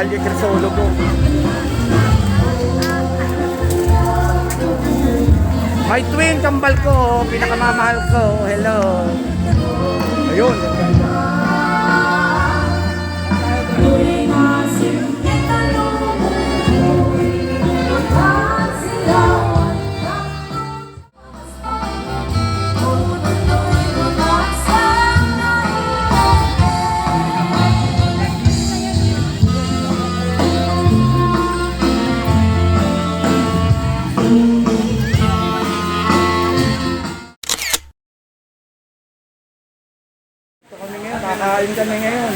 Kalye Crisologo. My twin, kambal ko, pinakamamahal ko. Hello. Ayun. Kakain kami ngayon.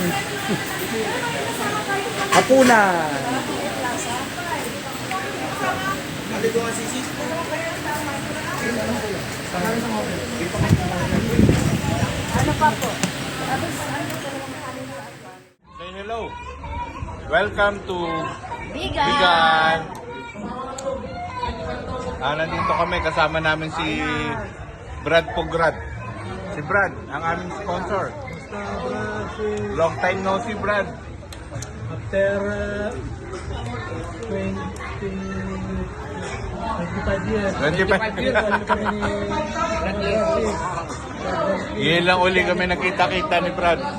Hapunan. Ano pa po? Say hello. Welcome to Bigan. Bigan. Nandito kami, kasama namin si Brad Pograd. Si Brad, ang aming sponsor. Long time no see, Brad. After 25 years. 25 years. Iyan lang uli kami nakita-kita ni Brad. Yun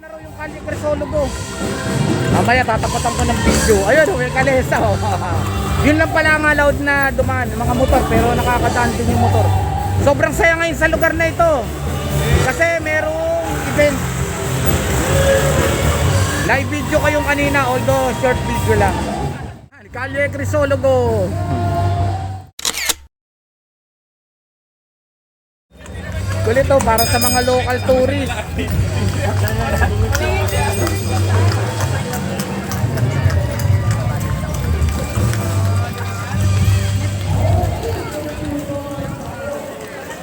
na raw yung Kalye Crisologo. Mamaya tatapatan ko ng video. Ayun, may kalesa. Oh. Yun lang pala ang allowed na dumaan, mga motor, pero nakakadaan din yung motor. Sobrang saya ngayon sa lugar na ito. Kasi merong event. Live video kayong kanina, although short video lang. Kalye Crisologo. Kulit to, para sa mga local tourists.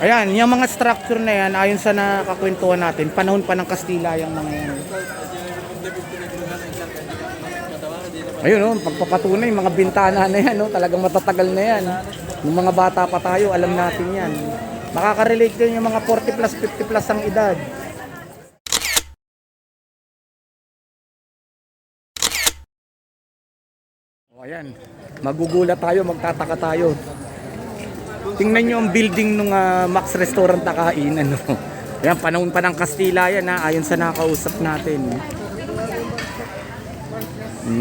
Ayan, yung mga structure na yan, ayon sa nakakwentuhan natin, panahon pa ng Kastila yung mga yan. Ayun, oh, pagpapatunay, mga bintana na yan, oh, talagang matatagal na yan. Nung mga bata pa tayo, alam natin yan. Makaka-relate din yung mga 40 plus, 50 plus ang edad. O, ayan, magugulat tayo, magtataka tayo. Tingnan nyo ang building ng Max Restaurant na kainan. No? Ayan, panahon pa ng Kastila yan, ha? Ayon sa nakausap natin.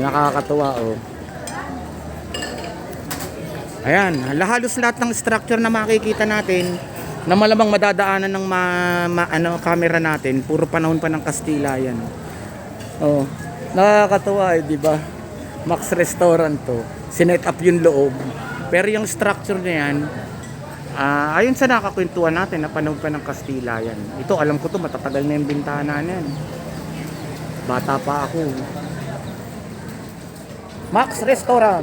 Nakakatuwa, oh. Ayan, halos lahat ng structure na makikita natin na malamang madadaanan ng camera natin, puro panahon pa ng Kastila yan. Oh, nakakatuwa, di ba? Max Restaurant to. Sinet up yung loob. Pero yung structure na yan, ayon sa nakakwentuhan natin na panahon pa ng Kastila yan. Ito, alam ko to, matatagal na yung bintana na yan. Bata pa ako. Max Restaurant.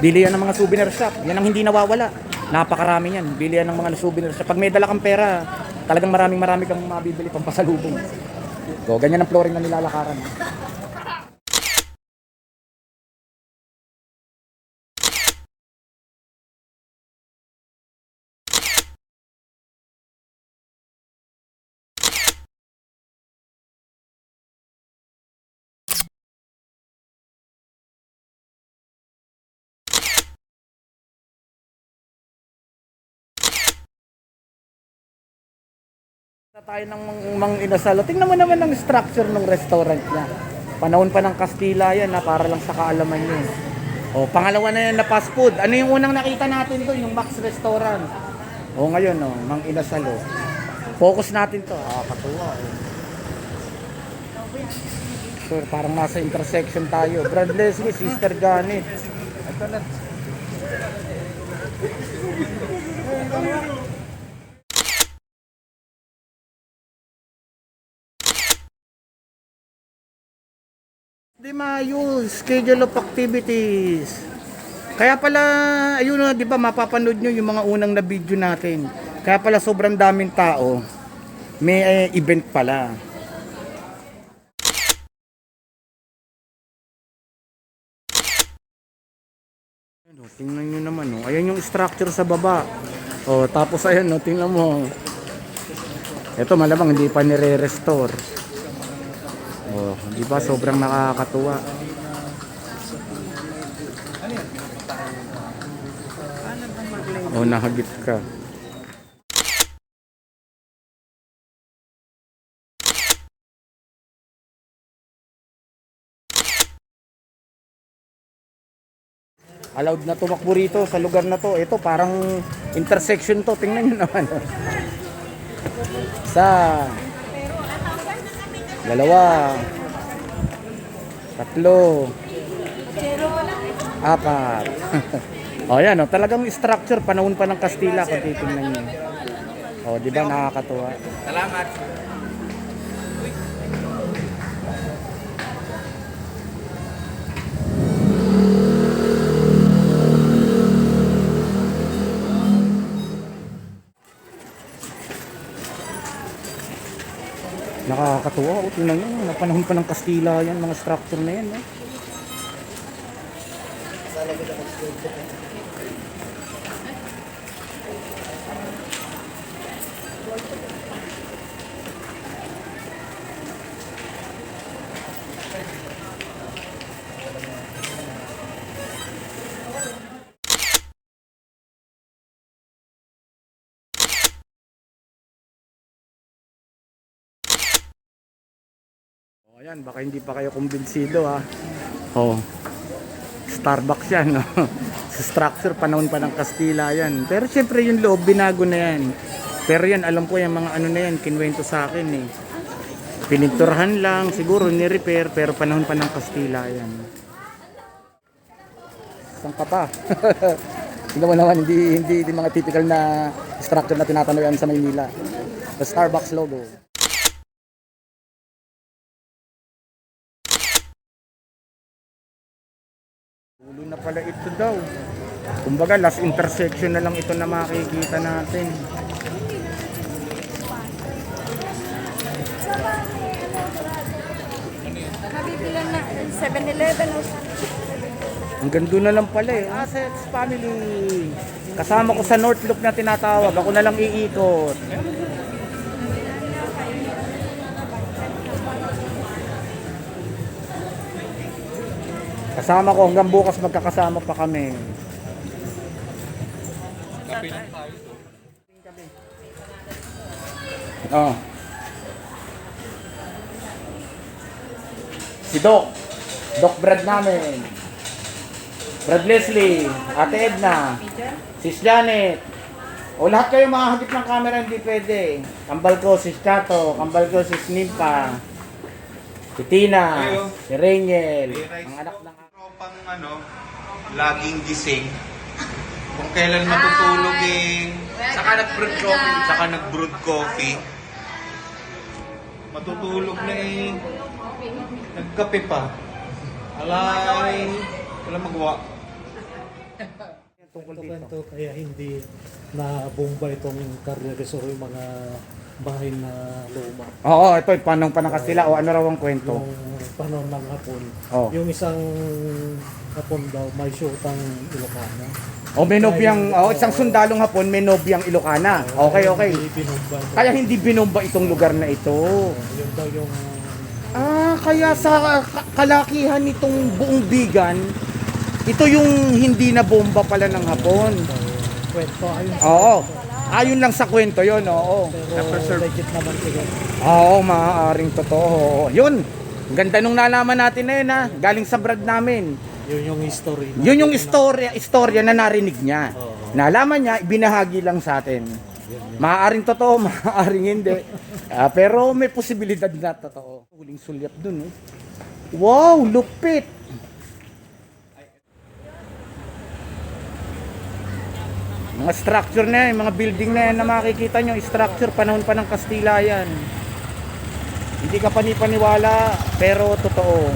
Bili yan ng mga souvenir shop. Yan ang hindi nawawala. Napakarami yan. Bili yan ng mga souvenir shop. Pag may dala kang pera, talagang marami kang mabibili pang pasalubong. So, ganyan ang flooring na nilalakaran. Tayo ng Mang Inasal. Tingnan mo naman ang structure ng restaurant niya. Panahon pa ng Kastila yan, na para lang sa kaalaman niyo. O, pangalawa na yan na fast food. Ano yung unang nakita natin doon? Yung Max Restaurant. O, ngayon, o, Mang Inasal. O. Focus natin to. Katuwa. O. Sure, parang nasa intersection tayo. Brad Leslie, Sister Janet. Ito na. Di Mayo, schedule of activities. Kaya pala, ayun na, di ba, mapapanood nyo yung mga unang na video natin. Kaya pala sobrang daming tao. May event pala. Tingnan nyo naman, oh. Ayan yung structure sa baba. Oh, tapos ayun, no, tingnan mo. Ito malamang hindi pa nire-restore. Oh, di ba sobrang nakakatuwa. Oh, nahagip ka. Allowed na tumakbo rito sa lugar na to. Ito parang intersection to. Tingnan nyo naman. Isa. Dalawa. Tatlo. Apat. O yan, o, talagang structure panahon pa ng Kastila kung titingnan nyo. O, di ba nakakatuwa? Salamat. Nakakatuwa. O, tingnan nyo. Napanahon pa ng Kastila yan. Mga structure na yan. No? Ayan, baka hindi pa kayo kumbinsido ha. Oh. Starbucks yan, no? Sa structure, panahon pa ng Kastila yan. Pero syempre yung loob, binago na yan. Pero yan, alam ko yung mga ano na yan, kinwento sa akin eh. Pininturahan lang, siguro ni-repair, pero panahon pa ng Kastila yan. Saan ka pa? Tingnan mo naman, hindi mga typical na structure na tinatanaw yan sa Maynila. The Starbucks logo. Ulo na pala ito daw. Kumbaga last intersection na lang ito na makikita natin. Nabibilan na 7-Eleven o Hanggang doon na lang pala eh. Assets Family. Kasama ko sa North Loop na tinatawag. Ako na lang iikot. Kasama ko hanggang bukas magkakasama pa kami. Oh. Si Doc. Doc Brad namin. Brad Leslie, Ate Edna, Sis Janet. O lahat kayo makahagip ng camera, hindi pwede. Kambal ko, Sis Chato. Kambal ko, Sis Nimpa. Si Tina. Si Rainiel. Ang anak ng... Pang ano, laging gising. Kung kailan matutulog eh. Saka nag-brewed coffee. Matutulog na eh. Nagkape pa. Alay. Wala magawa. Tungkol dito kaya hindi na bomba itong Carne Resort yung mga bahay na luma. Oo, ito panong pa ng Kastila o ano raw ang kwento? Yung panahon ng hapon. Oh. Yung isang hapon daw may shootang Ilocana. O may nobyang, isang sundalong hapon may nobyang Ilocana. Okay, okay. Hindi binumba ito. Kaya hindi binomba itong lugar na ito. Yun daw yung Kaya sa kalakihan nitong buong Bigan, ito yung hindi na bomba pala ng hapon. kwento. Ayun sa Oo. kwento. Ayun lang sa kwento yon, oo. Pero legit naman siguro. Oo, maaaring totoo. Yun. Ang ganda nung nalaman natin na yun ha. Galing sa Brad namin. Yun yung history. Yun yung istorya na narinig niya. Oo. Nalaman niya, ibinahagi lang sa atin. Maaaring totoo, maaaring hindi. Pero may posibilidad na totoo. Huling sulyap dun. Eh. Wow, lupit! Mga structure na yan, mga building na yan na makikita nyo, structure, panahon pa ng Kastila yan. Hindi ka panipaniwala, pero totoo.